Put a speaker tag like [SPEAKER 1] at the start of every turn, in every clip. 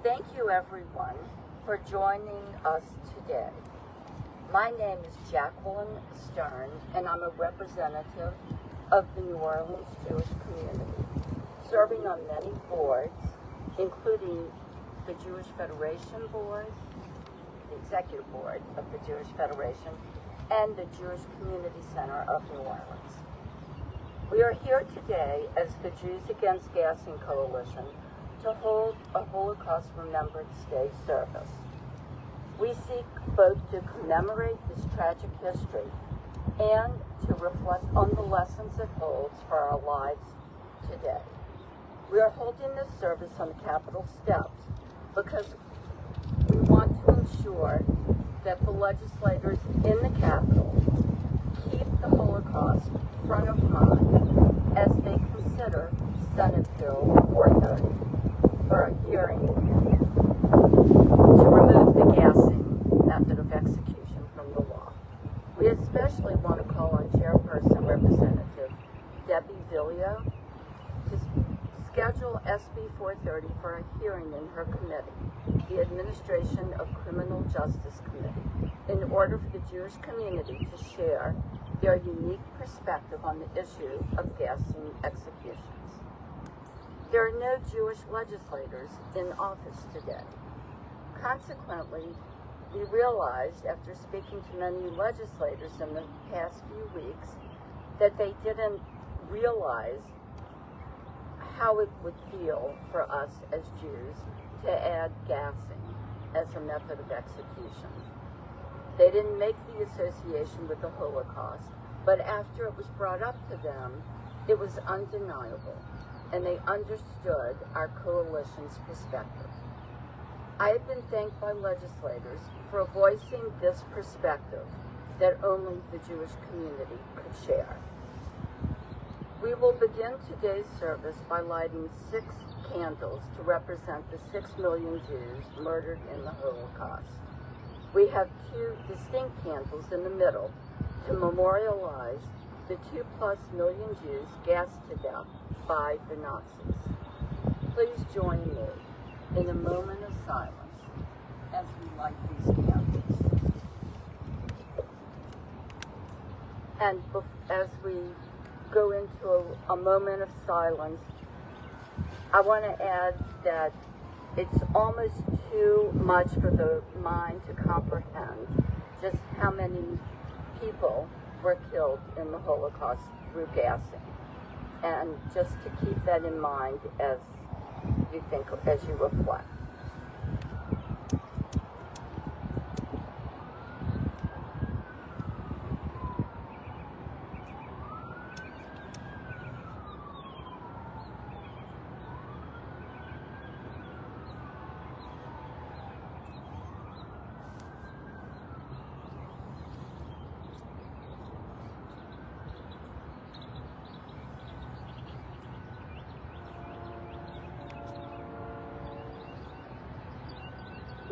[SPEAKER 1] Thank you, everyone, for joining us today. My name is Jacqueline Stern, and I'm a representative of the New Orleans Jewish community, serving on many boards, including the Jewish Federation Board, the Executive Board of the Jewish Federation, and the Jewish Community Center of New Orleans. We are here today as the Jews Against Gassing Coalition to hold a Holocaust Remembrance Day service. We seek both to commemorate this tragic history and to reflect on the lessons it holds for our lives today. We are holding this service on the Capitol steps because we want to ensure that the legislators in the Capitol keep the Holocaust front of mind as they consider Senate Bill 430 for a hearing to remove the gassing method of execution from the law. We especially want to call on Chairperson Representative Debbie Villio to schedule SB 430 for a hearing in her committee, the Administration of Criminal Justice Committee, in order for the Jewish community to share their unique perspective on the issue of gassing executions. There are no Jewish legislators in office today. Consequently, we realized after speaking to many legislators in the past few weeks that they didn't realize how it would feel for us as Jews to add gassing as a method of execution. They didn't make the association with the Holocaust, but after it was brought up to them, it was undeniable, and they understood our coalition's perspective. I have been thanked by legislators for voicing this perspective that only the Jewish community could share. We will begin today's service by lighting 6 candles to represent the 6 million Jews murdered in the Holocaust. We have 2 distinct candles in the middle to memorialize the 2+ million Jews gassed to death by the Nazis. Please join me in a moment of silence as we light these candles. And as we go into a moment of silence, I want to add that it's almost too much for the mind to comprehend just how many people were killed in the Holocaust through gassing. And just to keep that in mind as you reflect.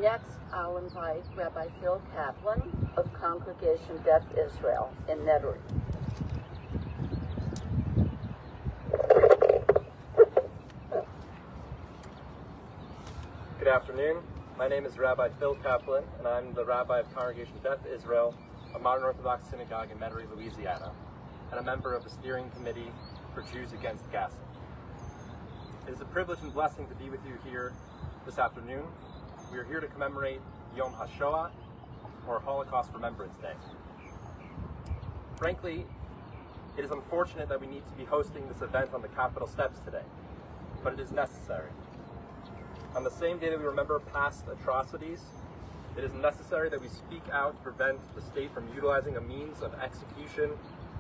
[SPEAKER 1] Next, I'll invite Rabbi Phil Kaplan of Congregation Beth Israel in Nedarim.
[SPEAKER 2] Good afternoon. My name is Rabbi Phil Kaplan, and I'm the Rabbi of Congregation Beth Israel, a modern Orthodox synagogue in Nedarim, Louisiana, and a member of the steering committee for Jews Against Gassing. It is a privilege and blessing to be with you here this afternoon. We are here to commemorate Yom HaShoah, or Holocaust Remembrance Day. Frankly, it is unfortunate that we need to be hosting this event on the Capitol steps today, but it is necessary. On the same day that we remember past atrocities, it is necessary that we speak out to prevent the state from utilizing a means of execution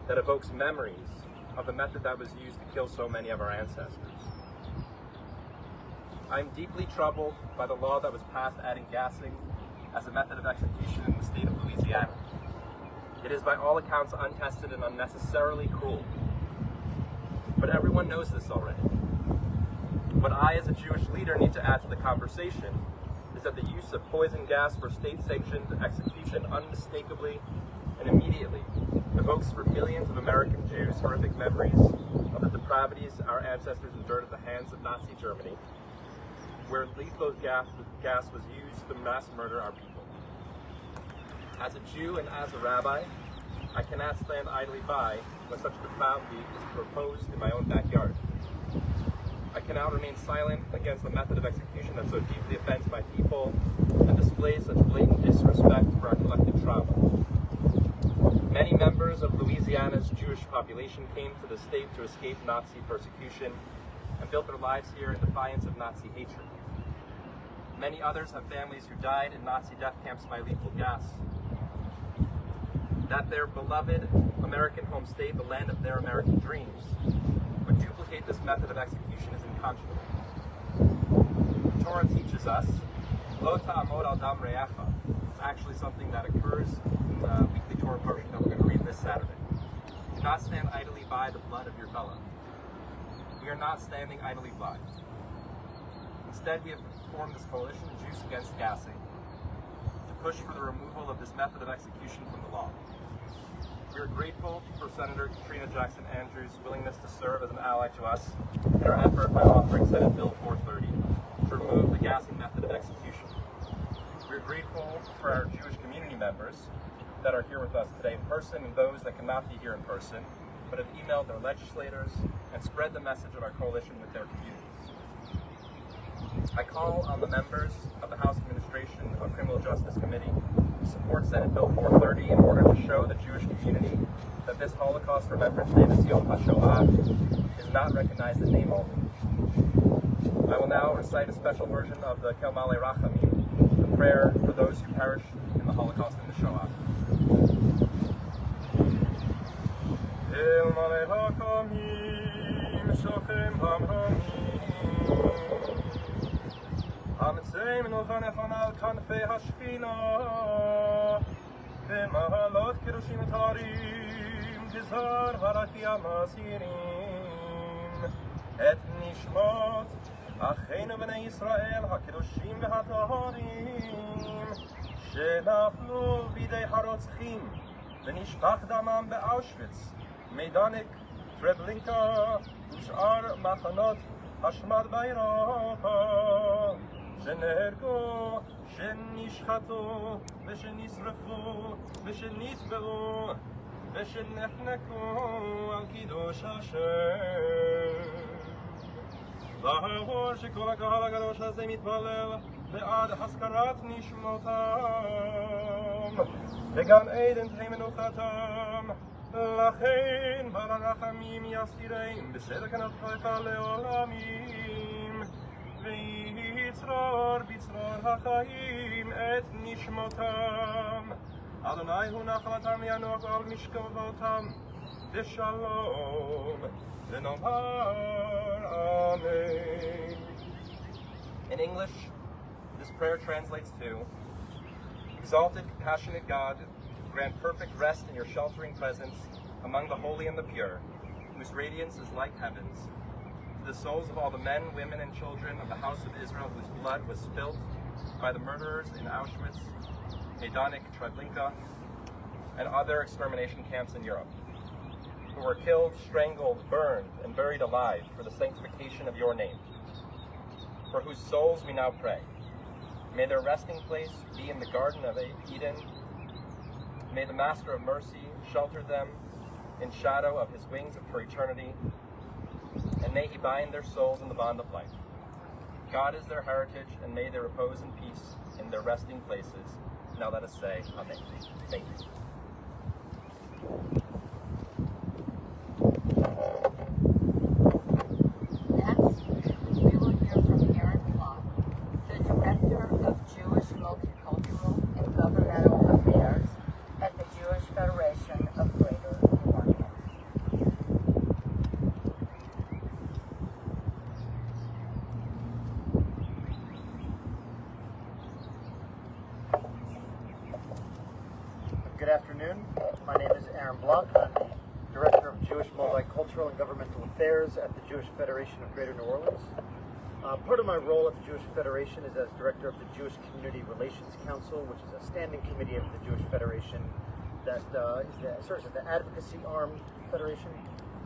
[SPEAKER 2] that evokes memories of the method that was used to kill so many of our ancestors. I am deeply troubled by the law that was passed adding gassing as a method of execution in the state of Louisiana. It is by all accounts untested and unnecessarily cruel. But everyone knows this already. What I, as a Jewish leader, need to add to the conversation is that the use of poison gas for state-sanctioned execution unmistakably and immediately evokes for millions of American Jews horrific memories of the depravities our ancestors endured at the hands of Nazi Germany, where lethal gas was used to mass murder our people. As a Jew and as a rabbi, I cannot stand idly by when such depravity is proposed in my own backyard. I cannot remain silent against the method of execution that so deeply offends my people and displays such blatant disrespect for our collective trauma. Many members of Louisiana's Jewish population came to the state to escape Nazi persecution and built their lives here in defiance of Nazi hatred. Many others have families who died in Nazi death camps by lethal gas. That their beloved American home state, the land of their American dreams, would duplicate this method of execution is unconscionable. The Torah teaches us, Lo ta'amod al dam re'echa. It's actually something that occurs in the weekly Torah portion that we're going to read this Saturday. Do not stand idly by the blood of your fellow. We are not standing idly by. Instead, we have formed this coalition, Jews Against Gassing, to push for the removal of this method of execution from the law. We are grateful for Senator Katrina Jackson Andrews' willingness to serve as an ally to us in our effort by offering Senate Bill 430 to remove the gassing method of execution. We are grateful for our Jewish community members that are here with us today in person and those that cannot be here in person, but have emailed their legislators and spread the message of our coalition with their communities. I call on the members of the House Administration of Criminal Justice Committee to support Senate Bill 430 in order to show the Jewish community that this Holocaust Remembrance Day, this Yom HaShoah, is not recognized in name only. I will now recite a special version of the Kel Malei Rachamim, the prayer for those who perished in the Holocaust and the Shoah. Kel Malei Rachamim, Shochem Hamramim, Amitzeinu v'nefon al kanfei hashchina, V'mahalot kirushim tarim, Gizar harachiyam asirim, Et nishmot, Acheinu b'nei Yisrael, HaKirushim v'hataharim, Shenaflu b'idei harotzchim, V'nishpach damam be'Auschwitz, Meidanik, Treblinka, Ush'ar machanot, Hashmad b'Europa, שנהרגו, שנשחטו, ושנשרפו, ושנטבעו, ושנחנקו על קידוש השם. והאור שכל הקהל הגדוש הזה מתפלל בעד הזכרת נשמותם, וגם עדן תהי מנוחתם. לכן בעל הרחמים יסתירם בסדר כנפך לעולמים. ויצרור בצרור החיים את נשמותם. אדוני הוא נחלתם ינוח על משכבותם בשלום ונאמר Amen. In English, this prayer translates to, Exalted, compassionate God, grant perfect rest in your sheltering presence among the holy and the pure, whose radiance is like heavens. To the souls of all the men, women, and children of the house of Israel whose blood was spilt by the murderers in Auschwitz, Majdanek, Treblinka, and other extermination camps in Europe, who were killed, strangled, burned, and buried alive for the sanctification of your name, for whose souls we now pray. May their resting place be in the Garden of Eden. May the Master of Mercy shelter them in shadow of his wings for eternity, and may he bind their souls in the bond of life. God is their heritage, and may they repose in peace in their resting places. Now let us say Amen. Thank you.
[SPEAKER 1] Next, we will hear from Aaron Block, the Director of Jewish Multicultural and Governmental Affairs at the Jewish Federation of Greater New Orleans.
[SPEAKER 3] Good afternoon. My name is Aaron Block. I'm the Director of Jewish Multicultural and Governmental Affairs at the Jewish Federation of Greater New Orleans. Part of my role at the Jewish Federation is as Director of the Jewish Community Relations Council, which is a standing committee of the Jewish Federation that serves as the advocacy arm of the Federation.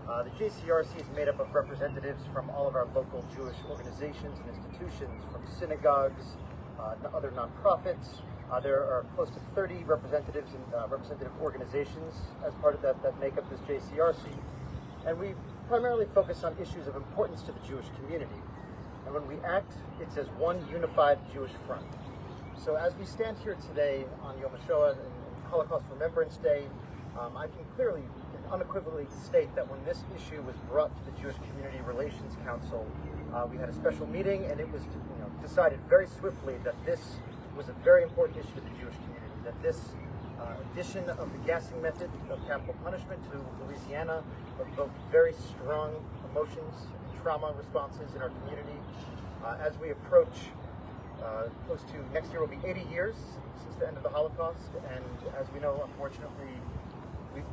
[SPEAKER 3] The JCRC is made up of representatives from all of our local Jewish organizations and institutions, from synagogues, other nonprofits. There are close to 30 representatives and representative organizations as part of that make up this JCRC. And we primarily focus on issues of importance to the Jewish community. And when we act, it's as one unified Jewish front. So as we stand here today on Yom HaShoah and Holocaust Remembrance Day, I can clearly and unequivocally state that when this issue was brought to the Jewish Community Relations Council, we had a special meeting, and it was decided very swiftly that this was a very important issue to the Jewish community, that this addition of the gassing method of capital punishment to Louisiana evoked very strong emotions and trauma responses in our community. As we approach close to next year will be 80 years since the end of the Holocaust, and as we know, unfortunately,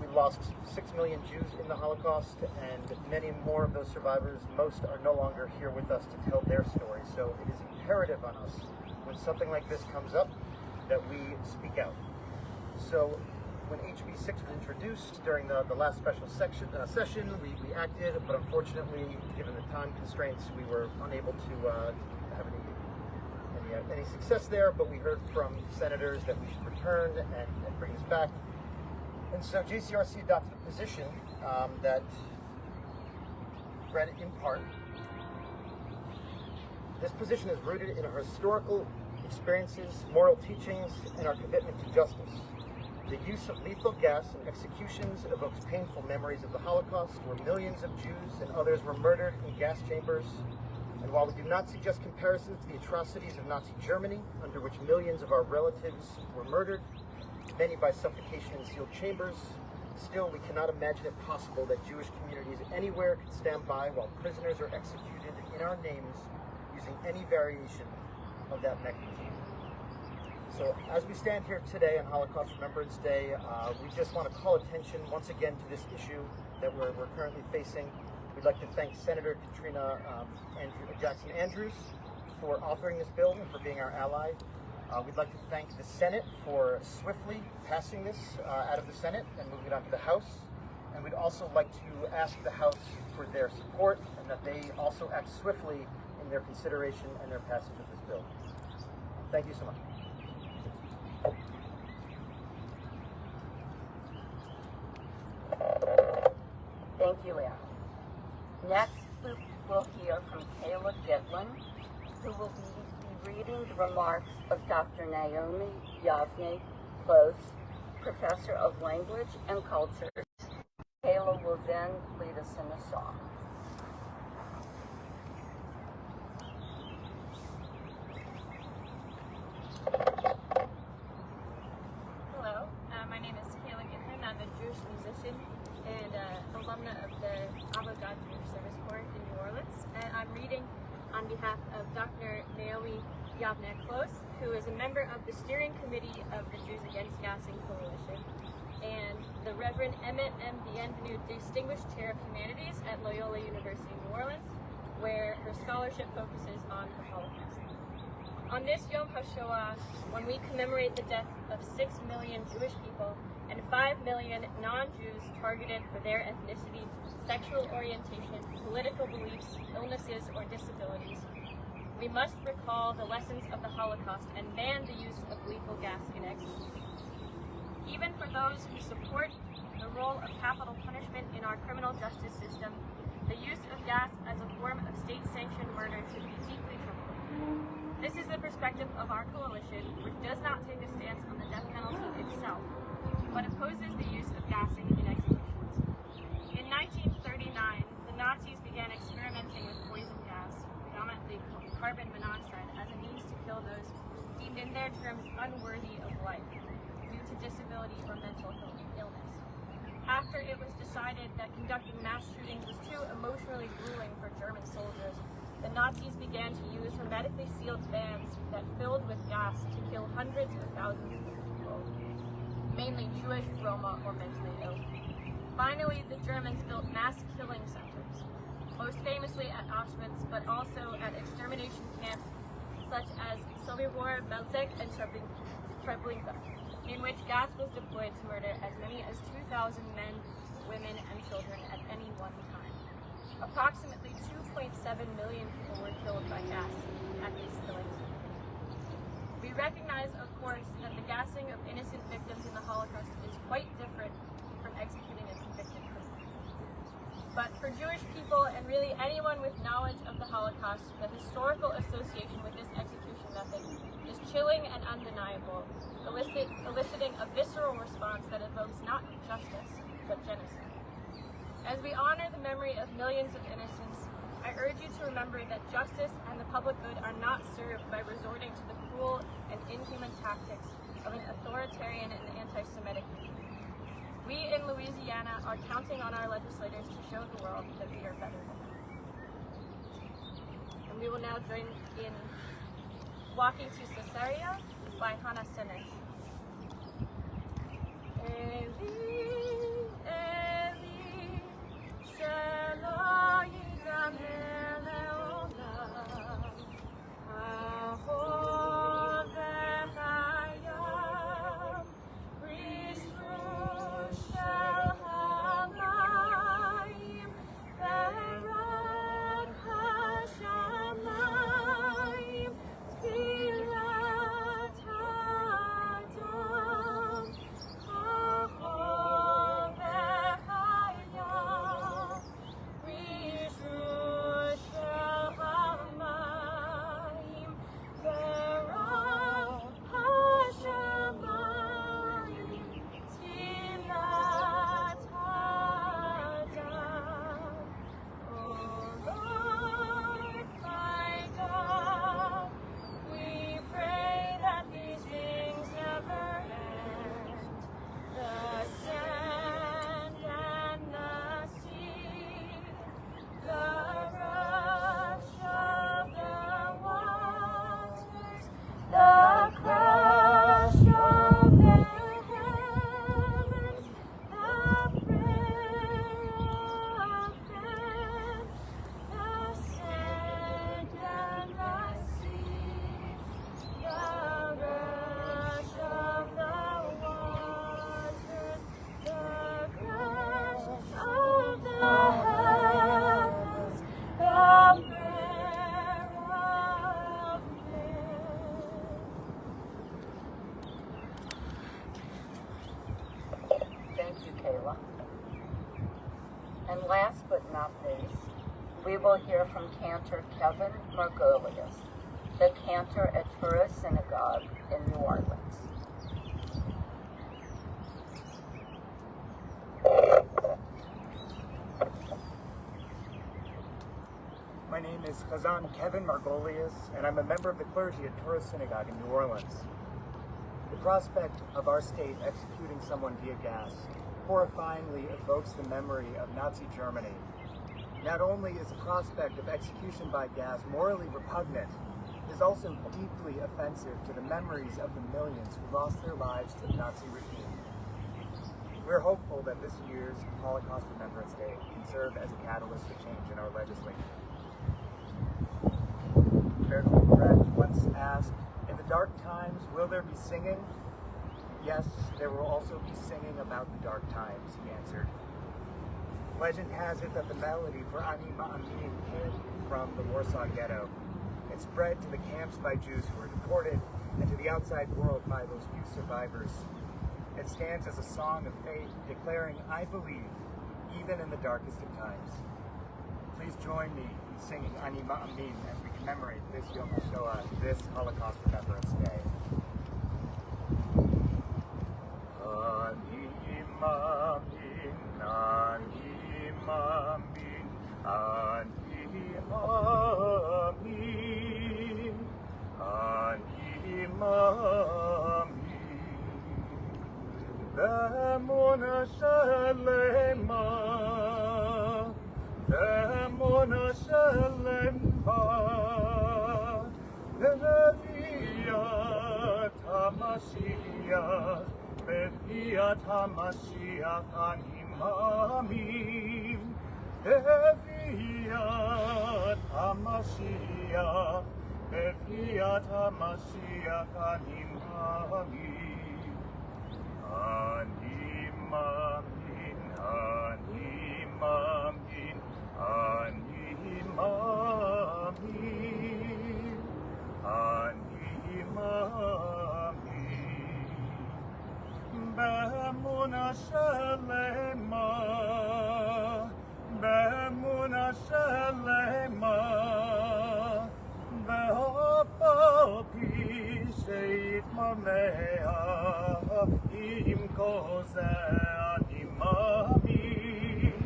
[SPEAKER 3] we lost 6 million Jews in the Holocaust, and many more of those survivors, most are no longer here with us to tell their story. So it is imperative on us, when something like this comes up, that we speak out. So when HB 6 was introduced during the last special session, we acted, but unfortunately, given the time constraints, we were unable to have any success there, but we heard from senators that we should return and bring this back. And so JCRC adopted a position that read in part, this position is rooted in our historical experiences, moral teachings, and our commitment to justice. The use of lethal gas in executions evokes painful memories of the Holocaust, where millions of Jews and others were murdered in gas chambers. And while we do not suggest comparisons to the atrocities of Nazi Germany, under which millions of our relatives were murdered, many by suffocation in sealed chambers, still we cannot imagine it possible that Jewish communities anywhere could stand by while prisoners are executed in our names using any variation of that mechanism. So as we stand here today on Holocaust Remembrance Day, we just want to call attention once again to this issue that we're currently facing. We'd like to thank Senator Katrina Jackson Andrews for authoring this bill and for being our ally. We'd like to thank the Senate for swiftly passing this out of the Senate and moving it on to the House. And we'd also like to ask the House for their support and that they also act swiftly in their consideration and their passage of this bill. Thank you so much.
[SPEAKER 1] Thank you, Aaron. Next, we'll hear from Kayla Gitlin, who will be reading the remarks of Dr. Naomi Yavne Close, Professor of Language and Culture. Kayla will then lead us in a song.
[SPEAKER 4] Hello, my name is Kayla Gitlin. I'm a Jewish musician and alumna of the Avodah Jewish Service Corps in New Orleans. And I'm reading on behalf of Dr. Naomi Yavne Close, who is a member of the steering committee of the Jews Against Gassing Coalition, and the Reverend Emmett M. Bienvenu Distinguished Chair of Humanities at Loyola University in New Orleans, where her scholarship focuses on the Holocaust. On this Yom HaShoah, when we commemorate the death of 6 million Jewish people and 5 million non-Jews targeted for their ethnicity, sexual orientation, political beliefs, illnesses, or disabilities, we must recall the lessons of the Holocaust and ban the use of lethal gas in execution. Even for those who support the role of capital punishment in our criminal justice system, the use of gas as a form of state-sanctioned murder should be deeply troubling. This is the perspective of our coalition, which does not take a stance on the death penalty itself, but opposes the use of gassing in executions. In 1939, the Nazis began experimenting with poison gas, predominantly carbon monoxide, as a means to kill those deemed in their terms unworthy of life due to disability or mental illness. After it was decided that conducting mass shootings was too emotionally grueling for German soldiers, the Nazis began to use hermetically sealed vans that filled with gas to kill hundreds of thousands of people, mainly Jewish, Roma, or mentally ill. Finally, the Germans built mass killing centers, most famously at Auschwitz, but also at extermination camps such as Sobibor, Belzec, and Treblinka, in which gas was deployed to murder as many as 2,000 men, women, and children at any one time. Approximately 2.7 million people were killed by gas at these killings. We recognize, of course, that the gassing of innocent victims in the Holocaust is quite different from executing a convicted criminal. But for Jewish people, and really anyone with knowledge of the Holocaust, the historical association with this execution method is chilling and undeniable, eliciting a visceral response that evokes not justice, but genocide. As we honor the memory of millions of innocents, I urge you to remember that justice and the public good are not served by resorting to the cruel and inhuman tactics of an authoritarian and anti-Semitic regime. We in Louisiana are counting on our legislators to show the world that we are better than them. And we will now join in Walking to Caesarea by Hannah Senesh.
[SPEAKER 1] And last but not least, we will hear from Cantor Kevin Margolius, the cantor at Torah Synagogue in New Orleans.
[SPEAKER 3] My name is Chazan Kevin Margolius, and I'm a member of the clergy at Torah Synagogue in New Orleans. The prospect of our state executing someone via gas horrifyingly evokes the memory of Nazi Germany. Not only is the prospect of execution by gas morally repugnant, it is also deeply offensive to the memories of the millions who lost their lives to the Nazi regime. We're hopeful that this year's Holocaust Remembrance Day can serve as a catalyst for change in our legislature. Bertolt Brecht once asked, "In the dark times, will there be singing?" "Yes, there will also be singing about the dark times," he answered. Legend has it that the melody for Ani Ma'amin came from the Warsaw Ghetto. It spread to the camps by Jews who were deported and to the outside world by those few survivors. It stands as a song of faith, declaring, "I believe, even in the darkest of times." Please join me in singing Ani Ma'amin as we commemorate this Yom HaShoah, this Holocaust Remembrance Day. Ani Ma'amin, Ani Ma'amin, Ani Ma'amin, Ani Ma'amin. Demona Shalema, Demona Shalema, Befiat HaMashiach, Befiat HaMashiach Ani Ma'amin, Befiat HaMashiach, Befiat HaMashiach Ani Ma'amin. Ani Ma'amin,
[SPEAKER 5] Ani Mamin, Ani Mamin, Ani Mamin. Bemuna Shalema, Bemuna Shalema, Behopa Pisheit Mamea, Im Koze Ani Mamin,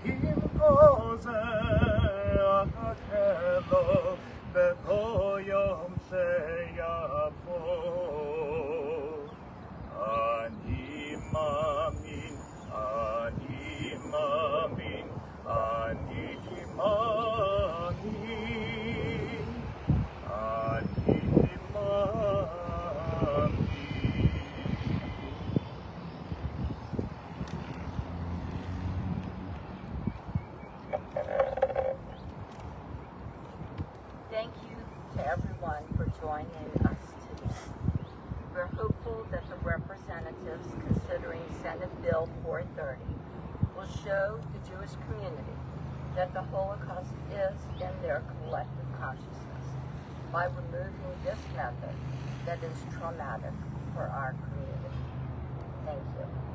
[SPEAKER 5] Im Koze Akelo, Bekoyom Sheyapo. Ani Mamin, Ani Mamin, Ani Mamin, Ani Mamin.
[SPEAKER 1] Thank you to everyone for joining us today. We're hopeful that the representatives considering Senate Bill 430 will show the Jewish community that the Holocaust is in their collective consciousness by removing this method that is traumatic for our community. Thank you.